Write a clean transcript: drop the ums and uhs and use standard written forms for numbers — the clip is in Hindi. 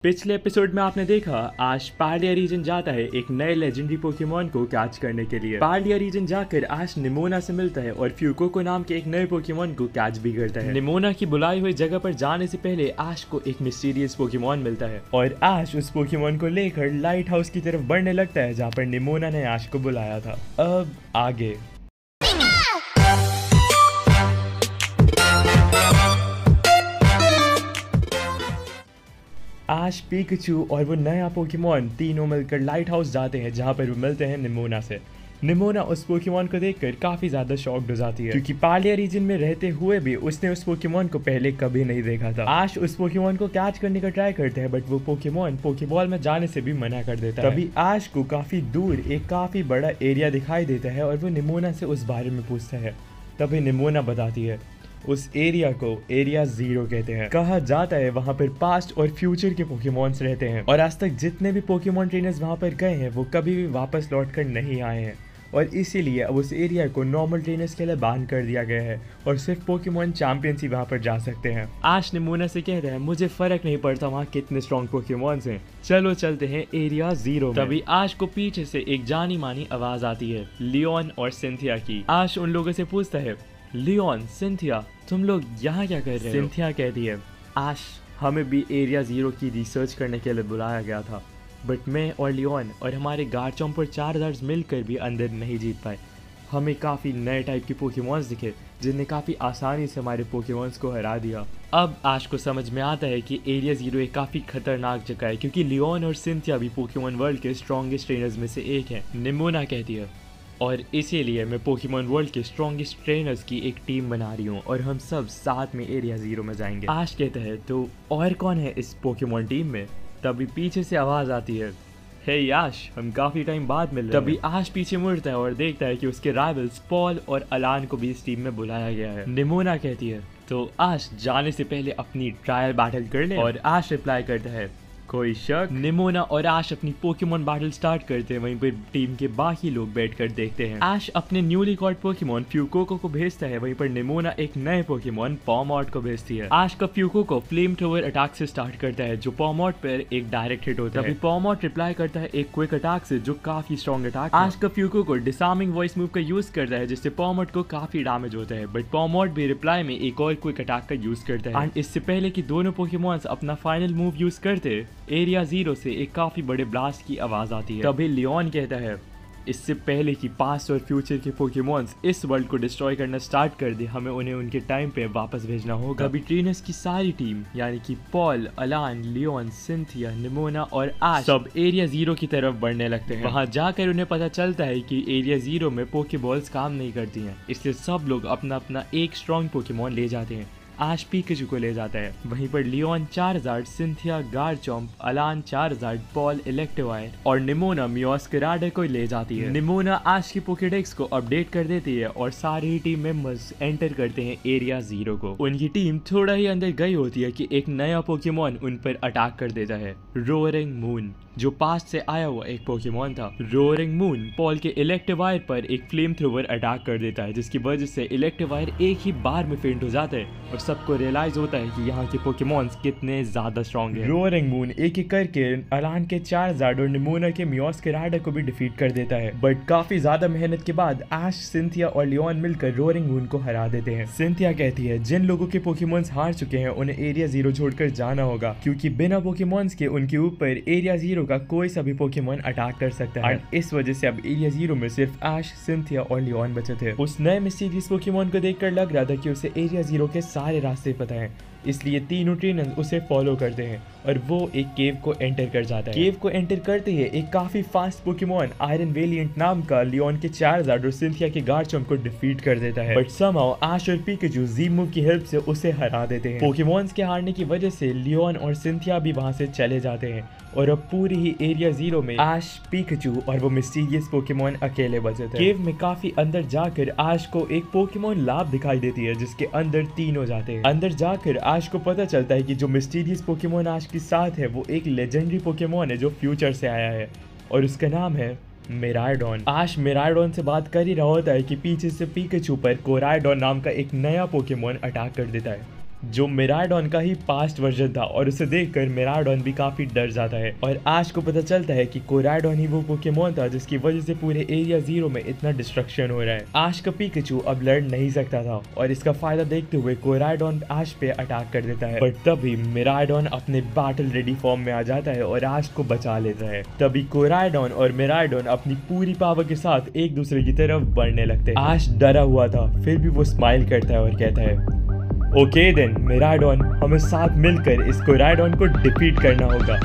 पिछले एपिसोड में आपने देखा आश पार्डिया रीजन जाता है एक नए लेजेंडरी पोकेमॉन को कैच करने के लिए। पार्डिया रीजन जाकर आश निमोना से मिलता है और फ्यूको नाम के एक नए पोकेमॉन को कैच भी करता है। निमोना की बुलाई हुई जगह पर जाने से पहले आश को एक मिस्टीरियस पोकेमॉन मिलता है और आश उस पोकेमॉन को लेकर लाइट हाउस की तरफ बढ़ने लगता है जहाँ पर निमोना ने आश को बुलाया था। अब आगे आश, पिकाचू और वो नया पोकेमॉन तीनों मिलकर लाइट हाउस जाते हैं जहाँ पर वो मिलते हैं निमोना से। निमोना उस पोकेमॉन को देखकर काफी ज्यादा शॉक्ड हो जाती है क्योंकि पार्डिया रीजन में रहते हुए भी उसने उस पोकेमॉन को पहले कभी नहीं देखा था। आश उस पोकेमॉन को कैच करने का ट्राई करते हैं बट वो पोकेमॉन पोकेबॉल में जाने से भी मना कर देता है। तभी आश को काफी दूर एक काफी बड़ा एरिया दिखाई देता है और वो निमोना से उस बारे में पूछता है। तभी निमोना बताती है उस एरिया को एरिया 0 कहते हैं। कहा जाता है वहाँ पर पास्ट और फ्यूचर के पोकेमॉन्स रहते हैं और आज तक जितने भी पोकेमॉन ट्रेनर्स वहाँ पर गए हैं वो कभी भी वापस लौट कर नहीं आए हैं और इसीलिए अब उस एरिया को नॉर्मल ट्रेनर्स के लिए बैन कर दिया गया है और सिर्फ पोकेमॉन चैंपियंस ही वहाँ पर जा सकते हैं। आश निमोना से कहता है मुझे फर्क नहीं पड़ता वहाँ कितने स्ट्रॉन्ग पोकेमॉन्स हैं, चलो चलते हैं एरिया 0 में। तभी आश को पीछे से एक जानी मानी आवाज आती है लियोन और सिंथिया की। आश उन लोगों से पूछता है लियोन, सिंथिया, तुम लोग यहाँ क्या कर रहे हो? सिंथिया कहती है आश, हमें भी एरिया 0 की रिसर्च करने के लिए बुलाया गया था बट मैं और लियोन और हमारे गार्चम्प और चारजार्स मिलकर भी अंदर नहीं जीत पाए। हमें काफ़ी नए टाइप के पोकेमॉन्स दिखे जिनने काफ़ी आसानी से हमारे पोकेमॉन्स को हरा दिया। अब आश को समझ में आता है कि एरिया 0 एक काफ़ी खतरनाक जगह है क्योंकि लियोन और सिंथिया भी पोकेमॉन वर्ल्ड के स्ट्रॉन्गेस्ट ट्रेनर्स में से एक हैं। निमोना कहती है और इसीलिए मैं पोकेमॉन वर्ल्ड के स्ट्रॉन्गेस्ट ट्रेनर्स की एक टीम बना रही हूँ और हम सब साथ में एरिया 0 में जाएंगे। आश कहता है तो और कौन है इस पोकेमॉन टीम में? तभी पीछे से आवाज आती है हे याश, हम काफी टाइम बाद मिल रहे हैं। तभी आश पीछे मुड़ता है और देखता है कि उसके राइवल्स पॉल और अलान को भी इस टीम में बुलाया गया है। निमोना कहती है तो आश जाने से पहले अपनी ट्रायल बैटल कर ले और आश रिप्लाई करता है कोई शक? निमोना और आश अपनी पोकेमॉन बैटल स्टार्ट करते हैं, वहीं पर टीम के बाकी लोग बैठकर देखते हैं। आश अपने न्यूली कॉट पोकेमॉन फ्यूकोको को भेजता है, वहीं पर निमोना एक नए पोकेमॉन पॉमॉट को भेजती है। आश का फ्यूकोको फ्लेम थ्रोवर अटैक से स्टार्ट करता है जो पॉमॉट पर एक डायरेक्ट हिट होता है। तभी पॉमॉट रिप्लाई करता है एक क्विक अटैक से जो काफी स्ट्रॉन्ग अटैक। आश का फ्यूकोको डिसार्मिंग वॉइस मूव का यूज करता है जिससे पॉमॉट को काफी डैमेज होता है बट पॉमॉट भी रिप्लाई में एक और क्विक अटैक का यूज करता है। एंड इससे पहले कि दोनों पोकेमॉन्स अपना फाइनल मूव यूज करते एरिया 0 से एक काफी बड़े ब्लास्ट की आवाज आती है। तभी लियोन कहता है इससे पहले कि पास्ट और फ्यूचर के पोकेमॉन्स इस वर्ल्ड को डिस्ट्रॉय करना स्टार्ट कर दे हमें उन्हें उनके टाइम पे वापस भेजना होगा। तभी ट्रेनर्स की सारी टीम यानी कि पॉल, अलान, लियोन, सिंथिया, निमोना और आश सब एरिया 0 की तरफ बढ़ने लगते हैं। वहां जाकर उन्हें पता चलता है कि एरिया 0 में पोकेबॉल्स काम नहीं करती हैं, इसलिए सब लोग अपना अपना एक स्ट्रॉन्ग पोकेमॉन ले जाते हैं। आश पिकाचू को ले जाता है, वहीं पर लियोन चारजार्ड, सिंथिया गार्चम्प, अलान चारजार्ड, पॉल इलेक्ट्रोवायर और निमोना मियोस्कराडे को ले जाती है। निमोना आश की पोकेडेक्स को अपडेट कर देती है और सारी टीम मेंबर्स एंटर करते हैं एरिया 0 को। उनकी टीम थोड़ा ही अंदर गई होती है कि एक नया पोकेमॉन उन पर अटैक कर देता है, रोअरिंग मून, जो पास्ट से आया हुआ एक पोकेमॉन था। रोअरिंग मून पॉल के इलेक्ट्रोवायर पर एक फ्लेम थ्रोवर अटैक कर देता है जिसकी वजह से इलेक्ट्रोवायर एक ही बार में फेंट हो जाता है और सबको रियलाइज होता है कि यहाँ के पोकेमॉन्स कितने ज्यादा स्ट्रॉन्ग हैं। रोअरिंग मून एक एक करके अलान के चारजार्ड और निमोना के मियोस्कराडे को भी डिफीट कर देता है बट काफी ज्यादा मेहनत के बाद आश, सिंथिया और लियोन मिलकर रोअरिंग मून को हरा देते हैं। सिंथिया कहती है जिन लोगों के पोकेमॉन्स हार चुके हैं उन्हें एरिया 0 छोड़कर जाना होगा क्योंकि बिना पोकेमॉन्स के उनके ऊपर एरिया 0 का कोई सा भी पोकेमॉन अटैक कर सकता है। इस वजह से अब एरिया 0 में सिर्फ आश, सिंथिया और लियोन बचे थे। उस नए मिस्टीरियस पोकेमॉन को देखकर लग रहा था कि उसे एरिया 0 के सारे रास्ते पता है, इसलिए तीनों ट्रेनर्स उसे फॉलो करते हैं और वो एक केव को एंटर कर जाता है। केव को एंटर करते ही एक काफी फास्ट पोकेमॉन आयरन वेलिएंट नाम का लियोन के चारजार्ड और सिंथिया के गार्चम्प को डिफीट कर देता है बट समहाउ आश और पिकाचू जी मूव की हेल्प से उसे हरा देते हैं। पोकेमॉन्स के हारने की वजह से लियोन और सिंथिया भी वहां से चले जाते हैं और अब पूरी ही एरिया 0 में आश, पिकाचू और वो मिस्टीरियस पोकेमॉन अकेले बचे थे। केव में काफी अंदर जाकर आश को एक पोकेमॉन लैब दिखाई देती है जिसके अंदर 3 हो जाते हैं। अंदर जाकर आश को पता चलता है कि जो मिस्टीरियस पोकेमॉन आश के साथ है वो एक लेजेंडरी पोकेमॉन है जो फ्यूचर से आया है और उसका नाम है मेराइडॉन। आश मेराइडॉन से बात कर ही रहा होता है कि पीछे से पिकाचू पर कोराइडॉन नाम का एक नया पोकेमॉन अटैक कर देता है जो मिराडॉन का ही पास्ट वर्जन था, और उसे देखकर मिराडॉन भी काफी डर जाता है और आश को पता चलता है कि कोराडॉन ही वो पोकेमोन था जिसकी वजह से पूरे एरिया 0 में इतना डिस्ट्रक्शन हो रहा है। आश का पिकाचू अब लड़ नहीं सकता था और इसका फायदा देखते हुए कोराडॉन आश पे अटैक कर देता है, बट तभी मिराडॉन अपने बैटल रेडी फॉर्म में आ जाता है और आश को बचा लेता है। तभी कोराडॉन और मिराडॉन अपनी पूरी पावर के साथ एक दूसरे की तरफ बढ़ने लगते हैं। आश डरा हुआ था, फिर भी वो स्माइल करता है और कहता है, ओके देन मिराडॉन, हमें साथ मिलकर इस कोराडॉन को डिफीट करना होगा।